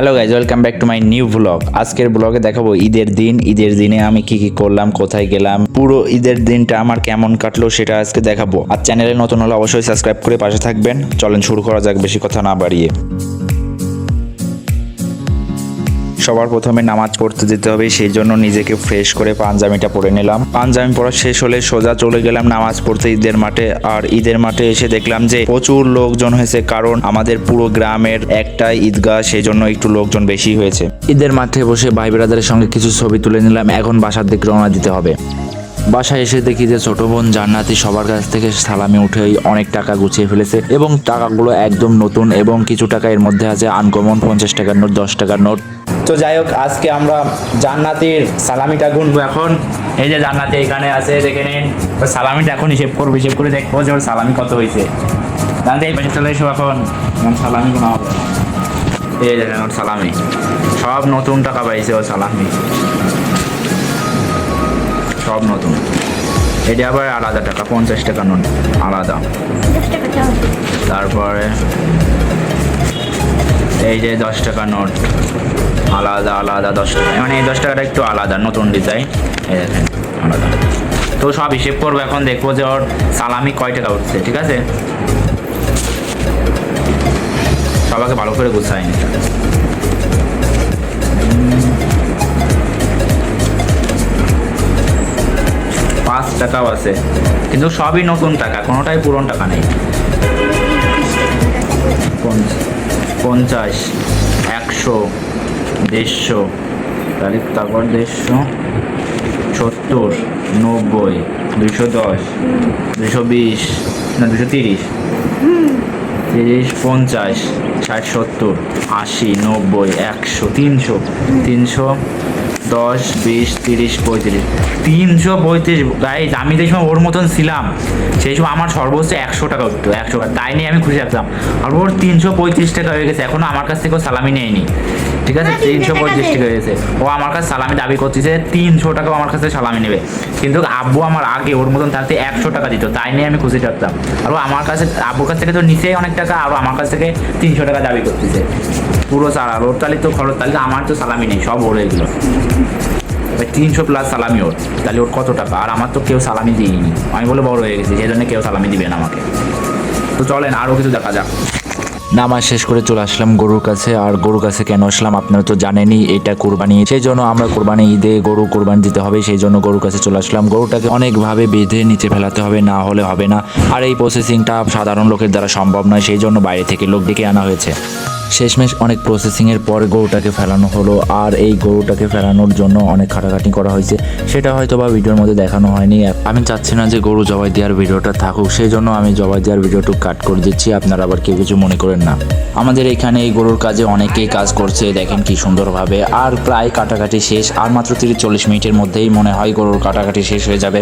Hello guys, welcome back to my new blog. আজকের ব্লগে দেখাবো ঈদের দিনে আমি কি কি করলাম, কোথায় গেলাম, পুরো ঈদের দিনটা আমার কেমন কাটলো সেটা আজকে দেখাবো। আর চ্যানেলে নতুন হলে অবশ্যই সাবস্ক্রাইব করে পাশে থাকবেন। চলেন শুরু করা যাক বেশি কথা না বাড়িয়ে। সবার প্রথমে নামাজ পড়তে যেতে হবে, সেই জন্য নিজেকে ফ্রেশ করে পাঞ্জামিটা পরে নিলাম। পাঞ্জামি পরা শেষ হলে সোজা চলে গেলাম নামাজ পড়তে ঈদের মাঠে। আর ঈদের মাঠে এসে দেখলাম যে প্রচুর লোকজন হয়েছে, কারণ আমাদের পুরো গ্রামের একটা ঈদগাহ, সেই জন্য একটু লোকজন বেশি হয়েছে। ঈদের মাঠে বসে ভাই ব্রাদারের সঙ্গে কিছু ছবি তুলে নিলাম। এখন বাসার দিকে রওনা দিতে হবে। বাসায় এসে দেখি যে ছোট বোন জান্নাতি সবার কাছ থেকে সালামি উঠেই অনেক টাকা গুছিয়ে ফেলেছে, এবং টাকাগুলো একদম নতুন, এবং কিছু টাকা এর মধ্যে আছে আনকমন, 50 টাকার নোট, 10 টাকার নোট। তো যাই হোক, আজকে আমরা জান্নাতির সালামিটা গুনবো। এখন এই যে জান্নাতি এখানে আছে, দেখে নিন। ওর সালামিটা এখন হিসেব করবো, হিসেব করে দেখবো যে ওর সালামি কত হয়েছে। জান্নাতি এই পাশে চলে এসো, এখন সালামি গোনা হবে। এই দেখেন ওর সালামি, সব নতুন টাকা পাইছে ওর সালামি, সব নতুন। এটা আবার আলাদা টাকা, 50 টাকা নোট আলাদা। তারপরে এই যে 10 টাকা নোট আলাদা আলাদা, 10 টাকা, মানে এই 10 টাকাটা একটু আলাদা, নতুন ডিজাইন, এই দেখেন আলাদা। তো সব হিসেব করবো, এখন দেখবো যে ওর সালামি কয় টাকা উঠছে। ঠিক আছে, সবাইকে ভালো করে গুছাই। 5 টাকাও আছে, কিন্তু সবই নতুন টাকা, কোনোটাই পুরনো টাকা নেই। 50, 100, 150, তারপর 150, 70, 90, 210, 220, না 230, 30, 50, 60, 70, 80, 90, 100, 300, 310, 20, 30, 35, 335। গাইজ, আমি যে সময় ওর মতন ছিলাম সেই সময় আমার সর্বোচ্চ 100 টাকা উঠতো, 100 টাকা, তাই নিয়ে আমি খুশি থাকতাম। আর ওর 335 টাকা হয়ে গেছে, এখনো আমার কাছ থেকে সালামি নেয়নি। ঠিক আছে, 335 টাকা হয়ে গেছে। ও আমার কাছে সালামি দাবি করতেছে 300 টাকাও আমার কাছে সালামি নেবে, কিন্তু আব্বু আমার আগে ওর মতন থাকতে 100 টাকা দিত, তাই নিয়ে আমি খুশি থাকতাম। আর আমার কাছে, আব্বুর কাছ থেকে তো নিচেই অনেক টাকা, আর আমার কাছ থেকে 300 টাকা দাবি করতেছে পুরো সারা। ওর তাহলে তো খরচ, তাহলে আমার তো সালামি নেই, সব ওর এগুলো 300 প্লাস সালামি ওর, তাহলে ওর কত টাকা। আর আমার তো কেউ সালামি দিইনি, আমি বলে বড় হয়ে গেছি, সেই জন্য কেউ সালামি দিবে না আমাকে। তো চলেন আরও কিছু দেখা যাক। নামাজ শেষ করে চলে আসলাম গরুর কাছে। আর গরুর কাছে কেন আসলাম আপনারা তো জানেনই, এটা কোরবানি, সেই জন্য আমরা কোরবানি ঈদে গরু কোরবানি দিতে হবে, সেই জন্য গরুর কাছে চলে আসলাম। গরুটাকে অনেকভাবে বেঁধে নিচে ফেলাতে হবে, না হলে হবে না। আর এই প্রসেসিংটা সাধারণ লোকের দ্বারা সম্ভব নয়, সেই জন্য বাইরে থেকে লোক ডেকে আনা হয়েছে। শেষমেশ অনেক প্রসেসিংয়ের পর গরুটাকে ফেলানো হলো। আর এই গরুটাকে ফেলানোর জন্য অনেক খাটাখাটি করা হয়েছে, সেটা হয়তো বা ভিডিওর মধ্যে দেখানো হয়নি। আমি চাচ্ছি না যে গরু জবাই দেওয়ার ভিডিওটা থাকুক, সেই জন্য আমি জবাই দেওয়ার ভিডিওটুকু কাট করে দিচ্ছি, আপনারা আবার কেউ কিছু মনে করেন না। আমাদের এখানে এই গরুর কাজে অনেকেই কাজ করছে, দেখেন কি সুন্দরভাবে। আর প্রায় কাটাকাটি শেষ, আর মাত্র 30-40 মিনিটের মধ্যেই মনে হয় গরুর কাটাকাটি শেষ হয়ে যাবে।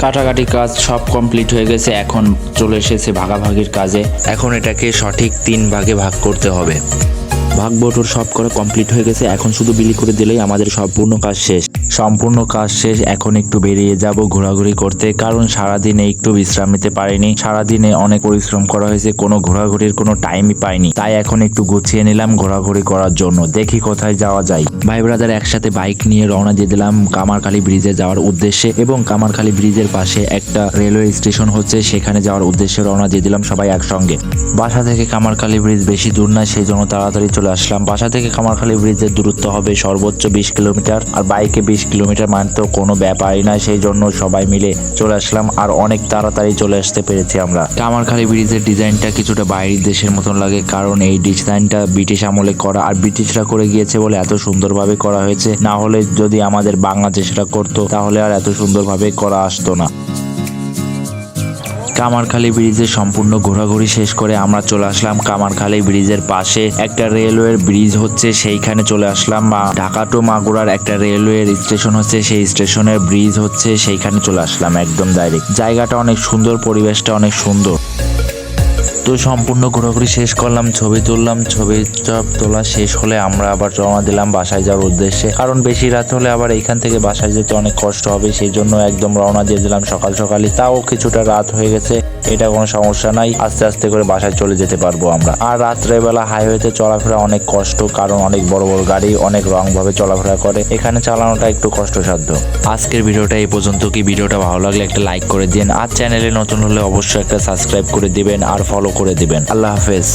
কাটাকাটি কাজ সব কমপ্লিট হয়ে গেছে, এখন চলে এসেছে ভাগাভাগির কাজে। এখন এটাকে সঠিক 3 ভাগে ভাগ করতে হবে। ভাগ বটুর সব করা কমপ্লিট হয়ে গেছে, এখন শুধু বিলি করে দিলেই আমাদের সম্পূর্ণ কাজ শেষ। এখন একটু বেরিয়ে যাব ঘোরাঘুরি করতে, কারণ সারাদিনে একটু বিশ্রাম নিতে পারিনি। সারাদিনে অনেক পরিশ্রম করা হয়েছে, কোনো ঘোরাঘুরির কোনো টাইমই পাইনি, তাই এখন একটু গুছিয়ে নিলাম ঘোরাঘুরি করার জন্য। দেখি কোথায় যাওয়া যায়। ভাই ব্রাদার একসাথে বাইক নিয়ে রওনা দিয়ে দিলাম কামারখালী ব্রিজে যাওয়ার উদ্দেশ্যে, এবং কামারখালী ব্রিজের পাশে একটা রেলওয়ে স্টেশন হচ্ছে, সেখানে যাওয়ার উদ্দেশ্যে রওনা দিয়ে দিলাম সবাই একসঙ্গে। বাসা থেকে কামারখালী ব্রিজ বেশি দূর না, সেই জন্য তাড়াতাড়ি চলে আসলাম। বাসা থেকে কামারখালী ব্রিজের দূরত্ব হবে সর্বোচ্চ 20 কিলোমিটার, আর বাইকে 20 কিলোমিটার মানে তো কোনো ব্যাপারই না, সেই জন্য সবাই মিলে চলে আসলাম। আর অনেক তাড়াতাড়ি চলে আসতে পেরেছি আমরা। কামারখালী ব্রিজের ডিজাইনটা কিছুটা বাইরের দেশের মতন লাগে, কারণ এই ডিজাইনটা ব্রিটিশ আমলে করা, আর ব্রিটিশরা করে গিয়েছে বলে এত সুন্দরভাবে করা হয়েছে। না হলে যদি আমাদের বাংলাদেশরা করতো তাহলে আর এত সুন্দরভাবে করা আসতো না। কামারখালী ব্রিজে সম্পূর্ণ ঘোরাঘুরি শেষ করে আমরা চলে আসলাম কামারখালী ব্রিজের পাশে একটা রেলওয়ের ব্রিজ হচ্ছে, সেইখানে চলে আসলাম। ঢাকা টু মাগুরার একটা রেলওয়ের স্টেশন হচ্ছে, সেই স্টেশনের ব্রিজ হচ্ছে, সেইখানে চলে আসলাম একদম ডাইরেক্ট। জায়গাটা অনেক সুন্দর, পরিবেশটা অনেক সুন্দর। তো সম্পূর্ণ ঘোরাঘুরি শেষ করলাম, ছবি তুললাম, ছবি সব তোলা শেষ হলে আমরা আবার রওনা দিলাম বাসায় যাওয়ার উদ্দেশ্যে। কারণ বেশি রাত হলে আবার এইখান থেকে বাসায় যেতে অনেক কষ্ট হবে, সেই জন্য একদম রওনা দিয়ে দিলাম সকাল সকালই। তাও কিছুটা রাত হয়ে গেছে, এটা কোনো সমস্যা নাই, আস্তে আস্তে করে বাসায় চলে যেতে পারবো আমরা। আর রাত্রেবেলা হাইওয়েতে চলাফেরা অনেক কষ্ট, কারণ অনেক বড় বড় গাড়ি অনেক রং ভাবে চলাফেরা করে, এখানে চালানোটা একটু কষ্টসাধ্য। আজকের ভিডিওটা এই পর্যন্ত। কি ভিডিওটা ভালো লাগলে একটা লাইক করে দিন, আর চ্যানেলে নতুন হলে অবশ্যই একটা সাবস্ক্রাইব করে দিবেন আর ফলো করে দিবেন। আল্লাহ হাফেজ।